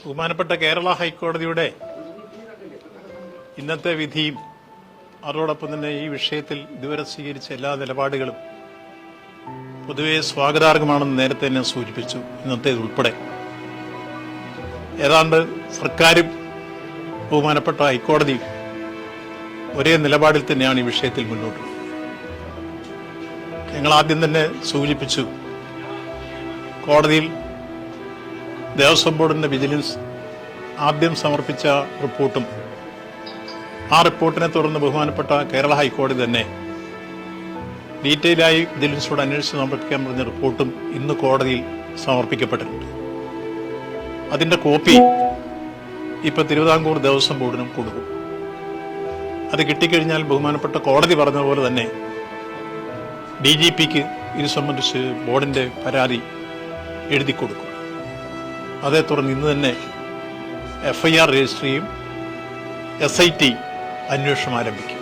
ബഹുമാനപ്പെട്ട കേരള ഹൈക്കോടതിയുടെ ഇന്നത്തെ വിധിയും അതോടൊപ്പം തന്നെ ഈ വിഷയത്തിൽ ഇതുവരെ സ്വീകരിച്ച എല്ലാ നിലപാടുകളും പൊതുവെ സ്വാഗതാർഹമാണെന്ന് നേരത്തെ തന്നെ സൂചിപ്പിച്ചു. ഇന്നത്തേത് ഉൾപ്പെടെ ഏതാണ്ട് സർക്കാരും ബഹുമാനപ്പെട്ട ഹൈക്കോടതിയും ഒരേ നിലപാടിൽ തന്നെയാണ് ഈ വിഷയത്തിൽ മുന്നോട്ട്. ഞങ്ങൾ ആദ്യം തന്നെ സൂചിപ്പിച്ചു, കോടതിയിൽ ദേവസ്വം ബോർഡിന്റെ വിജിലൻസ് ആദ്യം സമർപ്പിച്ച റിപ്പോർട്ടും ആ റിപ്പോർട്ടിനെ തുടർന്ന് ബഹുമാനപ്പെട്ട കേരള ഹൈക്കോടതി തന്നെ ഡീറ്റെയിലായി വിജിലൻസോട് അന്വേഷിച്ച് സമർപ്പിക്കാൻ പറഞ്ഞ റിപ്പോർട്ടും ഇന്ന് കോടതിയിൽ സമർപ്പിക്കപ്പെട്ടിട്ടുണ്ട്. അതിന്റെ കോപ്പി ഇപ്പൊ തിരുവിതാംകൂർ ദേവസ്വം ബോർഡിനും കൊടുക്കും. അത് കിട്ടിക്കഴിഞ്ഞാൽ ബഹുമാനപ്പെട്ട കോടതി പറഞ്ഞതുപോലെ തന്നെ DGPക്ക് ഇത് സംബന്ധിച്ച് ബോർഡിന്റെ പരാതി എഴുതി കൊടുക്കും. അതേ തുടർന്ന് ഇന്ന് തന്നെ FIR രജിസ്റ്റർ ചെയ്യും. SIT അന്വേഷണം ആരംഭിക്കും.